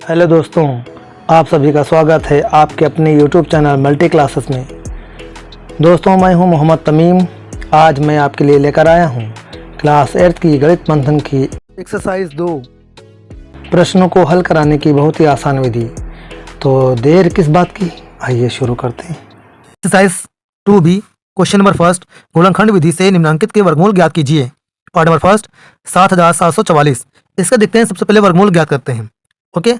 Hello दोस्तों, आप सभी का स्वागत है आपके अपने YouTube चैनल मल्टी क्लासेस में। दोस्तों, मैं हूं मोहम्मद तमीम। आज मैं आपके लिए लेकर आया हूं क्लास 8 की गणित मंथन की एक्सरसाइज 2 प्रश्नों को हल कराने की बहुत ही आसान विधि। तो देर किस बात की, आइए शुरू करते हैं। Exercise 2B question number first, गुणनखंड विधि से निम्नांकित के वर्गमूल ज्ञात कीजिए। Part number first 7744। इसका देखते हैं, सबसे पहले वर्गमूल ज्ञात करते हैं। ओके,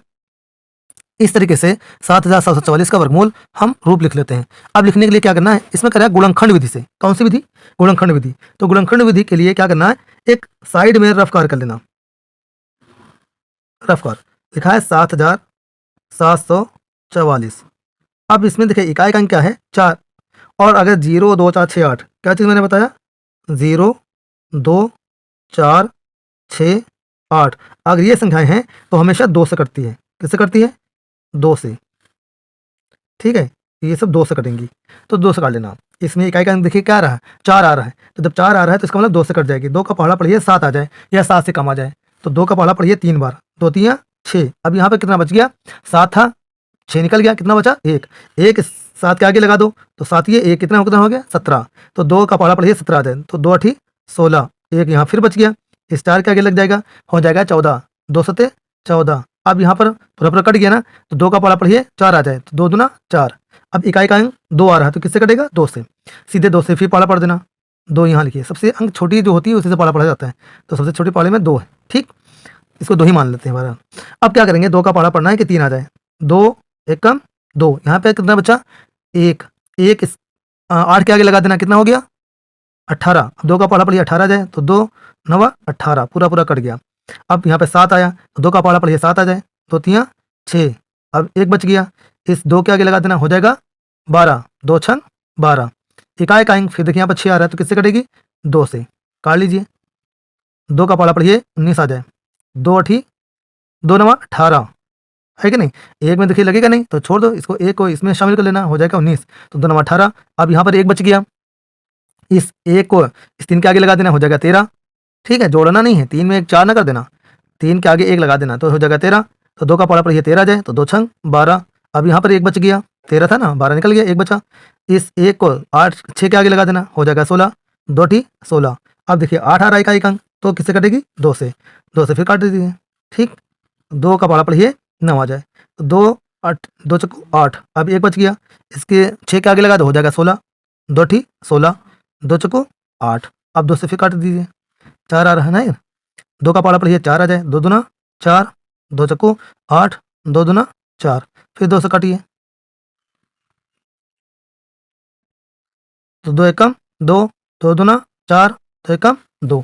इस तरीके से 7744 का वर्गमूल हम रूप लिख लेते हैं। अब लिखने के लिए क्या करना है, इसमें करें गुणनखंड विधि से। कौन सी विधि? गुणनखंड विधि। तो गुणनखंड विधि के लिए क्या करना है, एक साइड में रफ कार कर लेना। रफ कार लिखा है 7744। अब इसमें देखिए इकाई का अंक क्या है, 4। और अगर 0 2 4 6 8, क्या चीज़ मैंने बताया, 0 2 4 6 8। अगर ये संख्याएं हैं तो हमेशा 2 से कटती है। किससे कटती है? 2 से। ठीक है, ये सब 2 से कटेंगी, तो 2 से काट लेना। इसमें इकाई का अंक देखिए क्या आ रहा है, 4 आ रहा है। तो जब 4 आ रहा है तो इसका मतलब 2 से कट जाएगी। 2 का पहाड़ा पढ़िए 7 आ जाए या 7 से कम आ जाए, तो 2 का पहाड़ा पढ़िए 3 बार, 2 3 6। अब यहाँ पे कितना बच गया, 7 था, 6 निकल गया, कितना बचा, 1। 1 7 के आगे लगा दो तो 7, ये 1 कितना हो गया, 17। तो 2 का पहाड़ा पढ़िए 17 आ जाए, तो 2 8 16। 1 यहाँ फिर बच गया, इस 4 के आगे लग जाएगा, हो जाएगा 14। 2 7 14। अब यहाँ पर पूरा कट गया ना, तो 2 का पहाड़ा पढ़िए 4 आ जाए, तो 2 दूना 4। अब इकाई का अंक 2 आ रहा है, तो किससे कटेगा, 2 से। सीधे 2 से फिर पहाड़ा पढ़ देना। 2 यहाँ लिखिए, सबसे अंक छोटी जो होती है उसी से पहाड़ा पढ़ा जाता है, तो सबसे छोटी पहाड़े में 2 है। ठीक, इसको 2 ही मान लेते हैं हमारा। अब क्या करेंगे, 2 का पहाड़ा पढ़ना है कि 3 आ जाए। 2 1 कम 2, यहाँ पे कितना बचा, 1। 1 8 के आगे लगा देना, कितना हो गया, 18। 2 का पहाड़ा पढ़िए 18 आ जाए, तो 2 9 18, पूरा कट गया। अब यहाँ पे 7 आया, तो 2 का पहाड़ा पढ़िए 7 आ जाए, 2 3 6। अब 1 बच गया, इस 2 के आगे लगा देना, हो जाएगा 12। 2 6 12। इकाई का अंक फिर देखिए यहाँ पर 6 आ रहा है, तो किससे कटेगी, 2 से। काट लीजिए। 2 का पहाड़ा पढ़िए 19 आ जाए, 2 8 2 9 18, है कि नहीं। 1 में देखिए लगेगा नहीं, तो छोड़ दो इसको, 1 को इसमें शामिल कर लेना, हो जाएगा 19। तो 2 9 18। अब यहाँ पर 1 बच गया, इस 1 को इस 3 के आगे लगा देना, हो जाएगा 13। ठीक है, जोड़ना नहीं है, 3 में 1 4 ना कर देना, 3 के आगे 1 लगा देना, तो हो जाएगा 13। तो 2 का पहाड़ा पढ़िए 13 आ जाए, तो 2 6 12। अब यहाँ पर 1 बच गया, 13 था ना, 12 निकल गया, 1 बचा। इस 1 को 8 6 के आगे लगा देना, हो जाएगा 16। 2 8 16। अब देखिए 8 आ रहा है इकाई का अंक, तो किससे कटेगी, 2 से। 2 से फिर काट दीजिए। ठीक, 2 का पहाड़ा पढ़िए 9 आ जाए, तो 2 8 2 चक्कू 8। अब 1 बच गया, इसके 6 के आगे लगा दो, हो जाएगा 16। 2 8 16, 2 चक्कू 8। अब 2 से फिर काट दीजिए, 4 आ रहा है ना। 2 का पहाड़ा पढ़िए 4 आ जाए, 2 दूना 4, 2 चक्कू 8, 2 दूना 4। फिर 2 से काटिए, तो 2 1 कम 2, 2 दूना 4, 2 1 कम 2।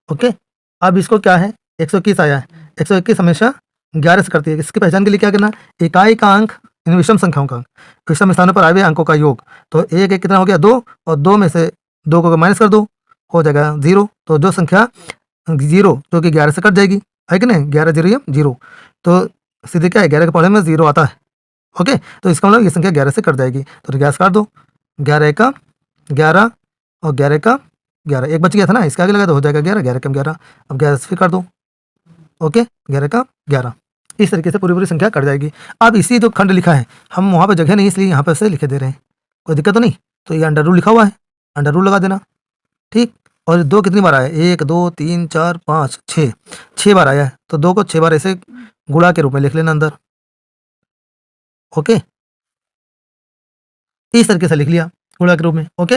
ओके, अब इसको क्या है, 121 आया है। 121 हमेशा 11 से करती है। इसकी पहचान के लिए क्या करना, इकाई का अंक इन विषम संख्याओं का अंक, विषम स्थानों पर आए हुए अंकों का योग। तो 1 1 कितना हो गया, 2, और 2 में से 2 को माइनस कर दो, हो जाएगा 0। तो जो संख्या 0 जो कि 11 से कट जाएगी, है कि नहीं, 11 0 0। तो सीधे क्या है, 11 के पढ़े में 0 आता है। ओके, तो इसका मतलब ये संख्या 11 से कट जाएगी, तो 11 से काट दो। 11 1 का 11 और 11 का 11, 1 बच गया था ना, इसके आगे लगा तो हो जाएगा 11, 11 कम 11। अब 11 से फिर काट दो। ओके, 11 का 11। इस तरीके से पूरी संख्या कट जाएगी। अब इसी जो खंड लिखा है, हम वहाँ पे जगह नहीं इसलिए यहाँ पे से लिखे दे रहे हैं, कोई दिक्कत तो नहीं। तो ये अंडर रूल लिखा हुआ है, अंडर रूल लगा देना। ठीक, और 2 कितनी बार आया, 1 2 3 4 5 6, 6 बार आया है, तो 2 को 6 बार ऐसे गुणा के रूप में लिख लेना अंदर। ओके, इस तरीके से लिख लिया गुणा के रूप में। ओके,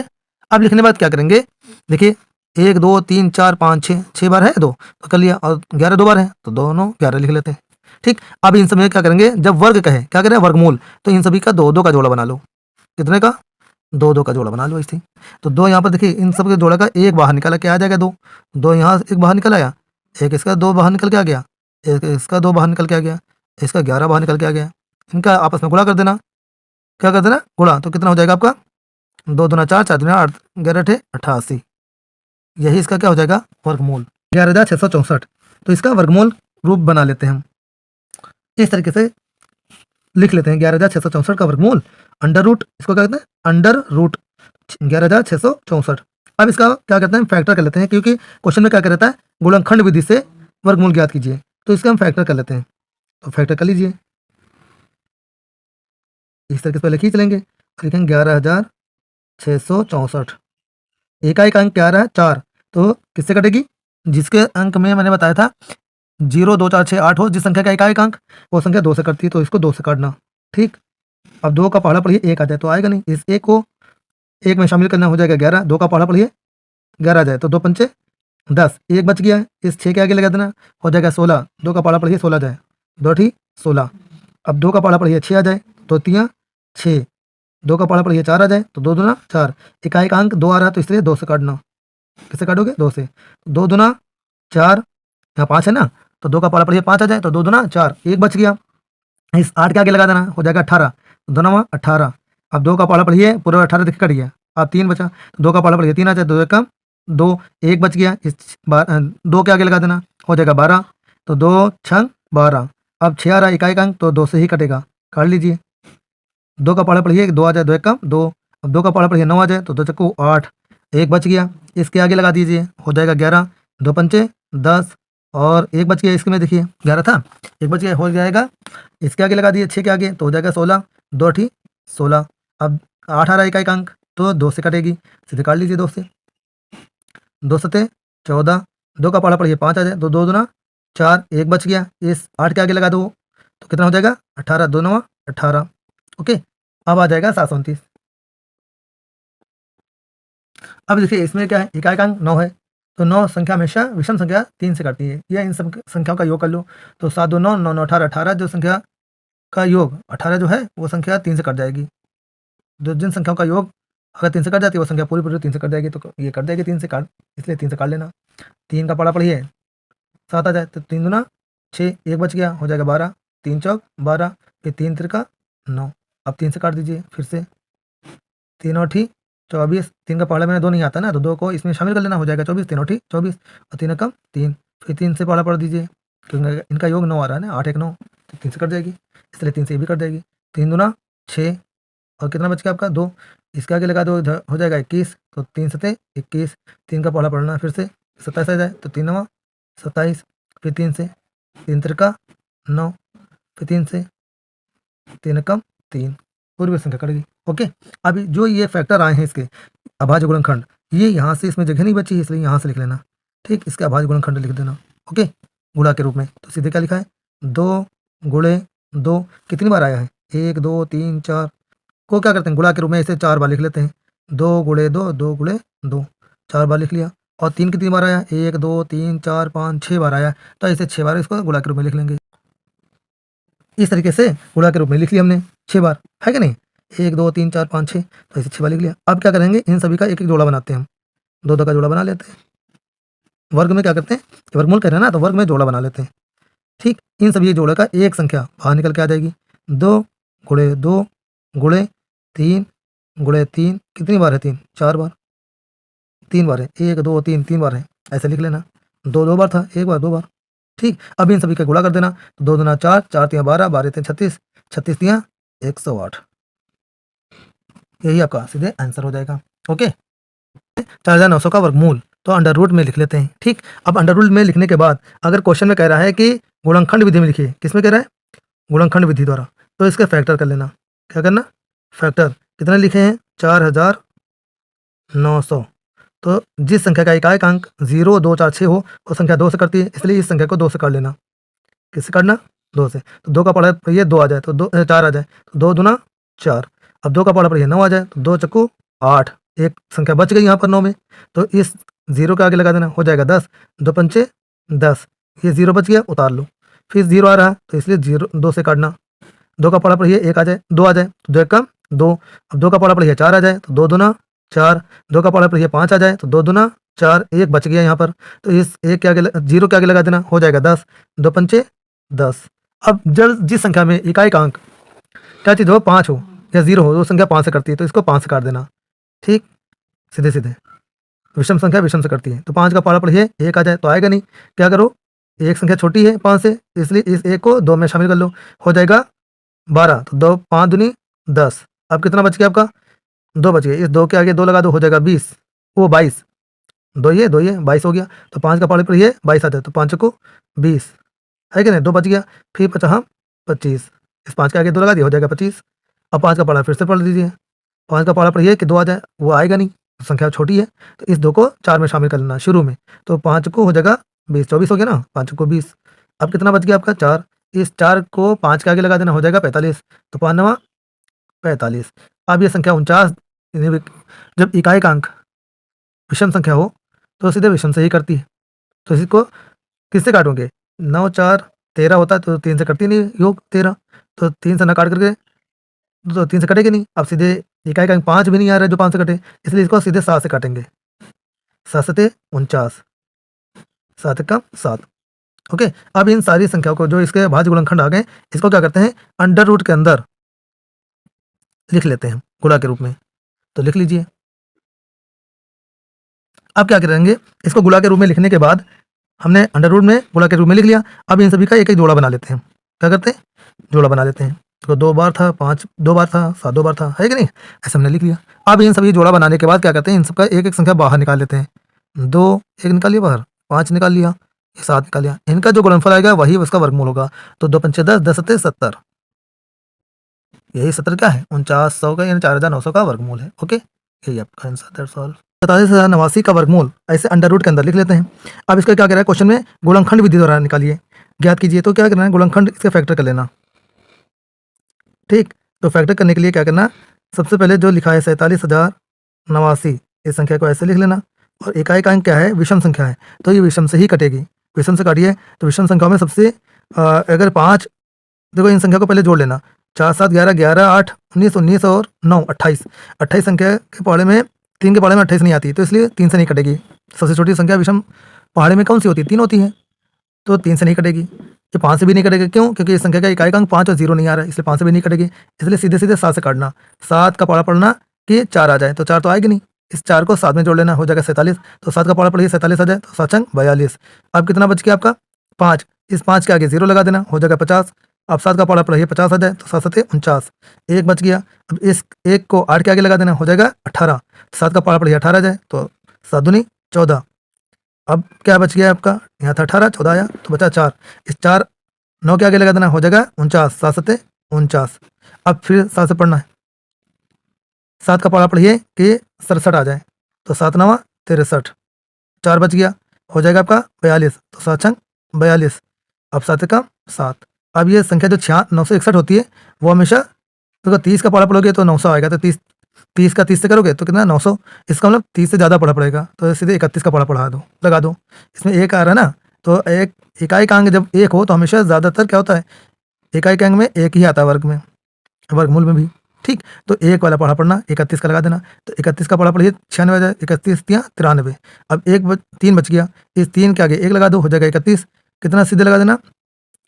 अब लिखने के बाद क्या करेंगे, देखिए 1 2 3 4 5 6, 6 बार है 2 तो कर लिया, और 11 2 बार है, तो दोनों 11 लिख लेते हैं। ठीक, अब इन सब में क्या करेंगे, जब वर्ग कहे क्या करें, वर्गमूल, तो इन सभी का 2 2 का जोड़ा बना लो। कितने का, 2 2 का जोड़ा बना लो ऐसे। तो 2 यहाँ पर देखिए, इन सब के जोड़ा का 1 बाहर निकाला, क्या आ जाएगा, 2। 2 यहाँ 1 बाहर निकल आया, 1 इसका 2 बाहर निकल के आ गया, 1 इसका 2 बाहर निकल के आ गया, इसका 11 बाहर निकल के आ गया। इनका आपस में गुणा कर देना, क्या कर देना, गुणा। तो कितना हो जाएगा आपका, 2 दूना 4, 4 दूना 8, 11 8 88। यही इसका क्या हो जाएगा, वर्गमूल 11,664। तो इसका वर्गमूल रूप बना लेते हैं हम, इस तरीके से लिख लेते हैं 11,664 का वर्गमूल अंडर रूट, इसको क्या कहते हैं, अंडर रूट 11,664। अब इसका क्या कहते हैं, फैक्टर कर लेते हैं, क्योंकि क्वेश्चन में क्या कहता है, गुणनखंड विधि से वर्गमूल ज्ञात कीजिए, तो इसका हम फैक्टर कर लेते हैं। तो फैक्टर कर लीजिए, इस तरीके से पहले खींच लेंगे और लिखेंगे 11,664। इकाई का अंक क्या आ रहा है 4, तो किससे कटेगी, जिसके अंक में मैंने बताया था 0 2 4 6 8 हो, जिस संख्या का इकाई का अंक वो संख्या 2 से कटती है, तो इसको 2 से काटना। ठीक, अब 2 का पहाड़ा पढ़िए 1 आ जाए तो आएगा नहीं, इस 1 को 1 में शामिल करना, हो जाएगा 11। 2 का पहाड़ा पढ़िए 11 आ जाए तो 2 पंचे 10, 1 बच गया है, इस 6 के आगे लगा देना, हो जाएगा 16। 2 का पहाड़ा पढ़िए 16 आ जाए, 2 ठीक 16। अब 2 का पहाड़ा पढ़िए 6 आ जाए तो 3 6। 2 का पहाड़ा पढ़िए 4 आ जाए तो 2 दूना 4। इकाई का अंक 2 आ रहा है तो इसलिए 2 से काटना। किससे काटोगे, 2 से। 2 दूना 4, यहाँ 5 है ना, तो 2 का पहाड़ा पढ़िए 5 आ जाए तो 2 दूना 4, 1 बच गया, इस 8 के आगे लगा देना, हो जाएगा 18। 2 नवा 18। अब 2 का पहाड़ा पढ़िए पूरा 18 देखिए कट गया, अब 3 बचा, तो 2 का पहाड़ा पढ़िए 3 आ जाए, 2 कम 2, 1 बच गया, इस 2 के आगे लगा देना, हो जाएगा 12। तो 2 6 12। अब 6 आ रहा है इकाई का अंक तो 2 से ही कटेगा, काट लीजिए। 2 का पहाड़ा पढ़िए 2 आ जाए, 2 कम 2। अब 2 का पहाड़ा पढ़िए 9 आ जाए तो 2 चक्कू 8, 1 बच गया, इसके आगे लगा दीजिए, हो जाएगा 11। 2 पंचे 10 और 1 बच गया, इसके में देखिए 11 था, 1 बच गया, हो जाएगा इसके आगे लगा दिए 6 के आगे तो हो जाएगा 16। 2 अठी 16। अब 8 आ रहा है इकाई का अंक तो 2 से कटेगी, सीधे काट लीजिए 2 से। 2 सते 14। 2 का पहाड़ा पढ़िए 5 आ जाए तो 2 दूना 4, 1 बच गया, इस 8 के आगे लगा दो तो कितना हो जाएगा 18। 2 नवा 18। ओके, अब आ जाएगा 729। अब देखिए इसमें क्या है, इकाई का अंक 9 है, तो 9 संख्या हमेशा विषम संख्या 3 से काटती है, या इन सब संख्याओं का योग कर लो, तो 7 2 9 9 9 18। 18 जो संख्या का योग 18 जो है वो संख्या 3 से कट जाएगी। जो जिन संख्याओं का योग अगर 3 से कट जाती है वो संख्या पूरी पूरी 3 से कट जाएगी, तो ये कट जाएगी 3 से काट, इसलिए 3 से काट लेना। 3 का पहाड़ा पढ़िए 7 आ जाए तो 3 दूना 6, 1 बच गया, हो जाएगा 12। 3 चौक 12, फिर 3 तिरका 9। अब 3 से काट दीजिए फिर से, 3 और 24। 3 का पहाड़ा में 2 नहीं आता ना, तो 2 को इसमें शामिल कर लेना, हो जाएगा 24। 3 और 24 और 3 कम 3, फिर 3 से पहाड़ा पढ़ दीजिए क्योंकि इनका योग 9 आ रहा है ना, 8 1 9, तो 3 से कट जाएगी, इसलिए 3 से ये भी कट जाएगी। 3 दूना 6 और कितना बच गया आपका 2, इसके आगे लगा दो, इधर हो जाएगा 21, तो 3 सते 21। 3 का पहाड़ा पढ़ना फिर से 27 आ जाए तो 3 नवा 27, फिर 3 से 3 तिरका 9, फिर 3 से 3 कम 3, पूरी संख्या कट गई। ओके, अभी जो ये फैक्टर आए हैं इसके अभाज्य गुणनखंड, ये यहाँ से इसमें जगह नहीं बची है इसलिए यहाँ से लिख लेना। ठीक, इसके अभाज्य गुणनखंड लिख देना। ओके, गुणा के रूप में, तो सीधे क्या लिखा है 2 गुणे 2 कितनी बार आया है 1 2 3 4 को क्या करते हैं गुणा के रूप में इसे 4 बार लिख लेते हैं। 2 गुणे 2 2 गुणे 2 4 बार लिख लिया, और 3 कितनी बार आया 1 2 3 4 5 6 बार आया, तो ऐसे 6 बार इसको गुणा के रूप में लिख लेंगे। इस तरीके से गुणा के रूप में लिख लिया हमने 6 बार, है कि नहीं, 1 2 3 4 5 6, तो ऐसे 6 बार लिख लिया। अब क्या करेंगे, इन सभी का एक एक जोड़ा बनाते हैं हम, 2 2 का जोड़ा बना लेते हैं। वर्ग में क्या करते हैं, वर्गमूल कह रहे हैं ना, तो वर्ग में जोड़ा बना लेते हैं। ठीक, इन सभी जोड़े का एक संख्या बाहर निकल के आ जाएगी। 2 गुणे 2 गुणे 3 गुणे 3, कितनी बार है 3 4 बार, 3 बार है, 1 2 3 3 बार है, ऐसे लिख लेना। 2 2 बार था, 1 बार 2 बार। ठीक, अब इन सभी का गुणा कर देना, 2 दूना 4 4 तिया 12 12 तिया 36 36 तिया 108, यही आपका सीधे आंसर हो जाएगा। ओके, 4900 का वर्गमूल तो अंडर रूट में लिख लेते हैं। ठीक, अब अंडर रूट में लिखने के बाद अगर क्वेश्चन में कह रहा है कि गुणनखंड विधि में लिखिए, किसमें कह रहा है गुणनखंड विधि द्वारा, तो इसका फैक्टर कर लेना। क्या करना, फैक्टर कितने लिखे हैं 4900, तो जिस संख्या का इकाई का अंक 0 2 4 6 हो वो संख्या 2 से करती है, इसलिए इस संख्या को 2 से कर लेना। किससे करना 2 से, तो 2 का पढ़ा ये 2 आ जाए तो 2 4 आ जाए तो 2 दूना 4। अब 2 का पढ़ा ये 9 आ जाए तो 2 चक्कू 8, एक संख्या बच गई यहाँ पर 9 में, तो इस 0 के आगे लगा देना, हो जाएगा 10। 2 पंचे 10, ये 0 बच गया, उतार लो, फिर 0 आ रहा है तो इसलिए 0 2 से काटना। 2 का पढ़ा पढ़िए 1 आ जाए 2 आ जाए तो 2 कम 2। अब 2 का पढ़ा पढ़िए 4 आ जाए तो 2 दूना 4। 2 का पढ़ा पढ़िए 5 आ जाए तो 2 दूना 4, 1 बच गया यहाँ पर, तो इस 1 के आगे 0 के आगे लगा देना, हो जाएगा 10। 2 पंचे 10। अब जब जिस संख्या में इकाई का अंक क्या चीज़ हो 5 हो या 0 हो, वो संख्या 5 से करती है, तो इसको 5 से काट देना। ठीक, सीधे सीधे विषम संख्या विषम से करती है, तो 5 का पहाड़ा पढ़िए 1 आ जाए तो आएगा नहीं, क्या करो एक संख्या छोटी है 5 से, इसलिए इस 1 को 2 में शामिल कर लो, हो जाएगा 12। तो 2 5 दूनी 10। अब कितना बच गया आपका 2 बच गया, इस 2 के आगे 2 लगा दो, हो जाएगा 20, वो 22, 2 ये 22 हो गया, तो 5 का पहाड़ा पढ़िए 22 आ जाए तो 5 को 20, है कि नहीं, 2 बच गया, फिर 25, इस 5 के आगे 2 लगा दिया, हो जाएगा 25। अब 5 का पहाड़ा फिर से पढ़ लीजिए, 5 का पहाड़ा पढ़िए कि 2 आ जाए, वो आएगा नहीं, संख्या छोटी है, तो इस 2 को 4 में शामिल कर लेना शुरू में, तो 5 को हो जाएगा 20, 24 हो गया ना, 5 को 20। अब कितना बच गया आपका 4, इस 4 को 5 के आगे लगा देना, हो जाएगा 45, तो 5 नवा 45। अब ये संख्या 49 जब इकाई का अंक विषम संख्या हो तो सीधे विषम से ही करती है, तो इसको किससे काटोगे, 9 4 13 होता है, तो 3 से कटती नहीं योग 13, तो 3 से ना काट करके तो 3 से कटेगी नहीं। अब सीधे इकाई का अंक 5 भी नहीं आ रहा है जो 5 से कटे, इसलिए इसको सीधे 7 से काटेंगे, 7 सते 49, 7 का 7। ओके, अब इन सारी संख्याओं को जो इसके भाज्य गुणनखंड आ गए, इसको क्या करते हैं, अंडर रूट के अंदर लिख लेते हैं गुणा के रूप में, तो लिख लीजिए। अब क्या करेंगे, इसको गुणा के रूप में लिखने के बाद हमने अंडर रूट में गुणा के रूप में लिख लिया, अब इन सभी का एक एक जोड़ा बना लेते हैं। क्या करते हैं, जोड़ा बना लेते हैं, तो 2 बार था, 5 2 बार था, 7 2 बार था, है कि नहीं, ऐसे हमने लिख लिया। अब इन सभी जोड़ा बनाने के बाद क्या करते हैं, इन सबका एक एक संख्या बाहर निकाल लेते हैं, 2 एक निकाल लिया बाहर, 5 निकाल लिया, 7 निकाल लिया, इनका जो गुणनफल आएगा वही उसका वर्गमूल होगा, तो 2 पंचे 10, 10 सत्ते 70, यही 70 क्या है, 4900 का यानी 4900 का वर्गमूल है। ओके, यही आपका आंसर, दैट्स ऑल। 47,089 का वर्गमूल ऐसे अंडर रूट के अंदर लिख लेते हैं। अब इसका क्या कह रहा है क्वेश्चन में, गुणनखंड विधि द्वारा निकालिए, ज्ञात कीजिए, तो क्या करना है, गुणनखंड इसके फैक्टर कर लेना। ठीक, तो फैक्टर करने के लिए क्या करना, सबसे पहले जो लिखा है 47,089 इस संख्या को ऐसे लिख लेना, और इकाई का अंक क्या है, विषम संख्या है, तो ये विषम से ही कटेगी, विषम से काटिए, तो विषम संख्याओं में सबसे अगर 5, देखो इन संख्या को पहले जोड़ लेना, 4 7 11 11 8 19 19 और 9 28, 28 संख्या के पहाड़े में 3 के पहाड़े में 28 नहीं आती, तो इसलिए 3 से नहीं कटेगी। सबसे छोटी संख्या विषम पहाड़े में कौन सी होती है, 3 होती है, तो 3 से नहीं कटेगी। ये 5 से भी नहीं कटेगी, क्यों, क्योंकि इस संख्या का इकाई का अंक 5 और 0 नहीं आ रहा है, इसलिए 5 से भी नहीं कटेगी, इसलिए सीधे सीधे 7 से काटना, 7 का पहाड़ा पढ़ना कि 4 आ जाए, तो 4 तो आएगी नहीं, इस 4 को 7 में जोड़ लेना, हो जाएगा 47, तो 7 का पहाड़ा पढ़िए 47 आ जाए, तो 7 42। अब कितना बच गया आपका 5, इस 5 के आगे 0 लगा देना, हो जाएगा 50। अब 7 का पहाड़ा पढ़िए 50 आ जाए, तो 7 सते 49, एक बच गया। अब इस एक को 8 के आगे लगा देना, हो जाएगा 18, 7 का पहाड़ा पढ़िए 18 आ जाए, तो 7 दूनी 14। अब क्या बच गया आपका, यहाँ था 18, 14 आया, तो बचा 4, इस 4 9 के आगे लगा देना, हो जाएगा 49, 7 सते 49। अब फिर 7 से पढ़ना है, 7 का पहाड़ा पढ़िए कि 67 आ जाए, तो 7 9 63, 4 बच गया, हो जाएगा आपका 42, तो 7 छंग 42। अब 7 का 7। अब ये संख्या जो 961 होती है वो हमेशा, तो 30 का पहाड़ा पढ़ोगे तो 900 आएगा, तो 30 का 30 से करोगे तो कितना 900, इसका मतलब 30 से ज़्यादा पढ़ा पड़ेगा, तो सीधे 31 का पहाड़ा पढ़ा दो, लगा दो। इसमें एक आ रहा है ना, तो एक इकाई का अंक जब एक हो तो हमेशा ज़्यादातर क्या होता है, इकाई के अंक में एक ही आता है वर्ग में, वर्गमूल में भी। ठीक, तो एक वाला पढ़ा पढ़ना, 31 का लगा देना, तो 31 का पढ़ा पढ़िए 96 आ जाए, 31 या 93। अब 3 बच गया, इस 3 के आगे 1 लगा दो, हो जाएगा 31, कितना सीधे लगा देना,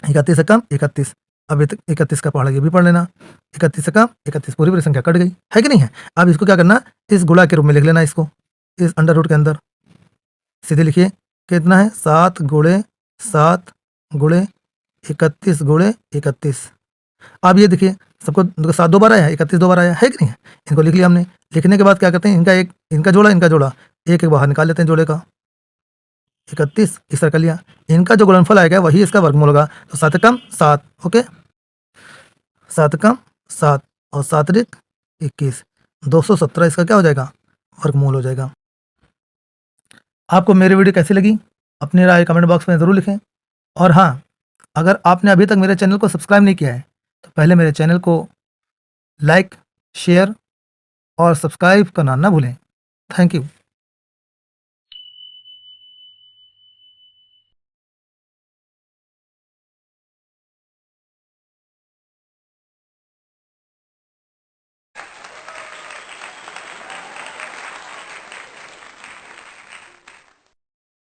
31 से कम 31। अब 31 का पहाड़ा ये भी पढ़ लेना, 31 से कम 31, पूरी पूरी संख्या कट गई, है कि नहीं है। अब इसको क्या करना, इस गुणा के रूप में लिख लेना, इसको इस अंडर रूट के अंदर सीधे लिखिए, कितना है 7 गुणे 7 गुणे 31 गुणे 31। अब ये देखिए सबको 7 2 बार आया, 31 2 बार आया, है कि नहीं है। इनको लिख लिया हमने, लिखने के बाद क्या करते हैं, इनका जोड़ा एक एक बाहर निकाल लेते हैं जोड़े का, 31 इस तरह कर लिया, इनका जो गुणनफल आएगा वही इसका वर्गमूल होगा, तो 7 कम 7, ओके 7 कम 7 और 7 रिक 21, 217 इसका क्या हो जाएगा, वर्गमूल हो जाएगा। आपको मेरी वीडियो कैसी लगी अपनी राय कमेंट बॉक्स में ज़रूर लिखें, और हाँ, अगर आपने अभी तक मेरे चैनल को सब्सक्राइब नहीं किया है तो पहले मेरे चैनल को लाइक शेयर और सब्सक्राइब करना ना भूलें। Thank you.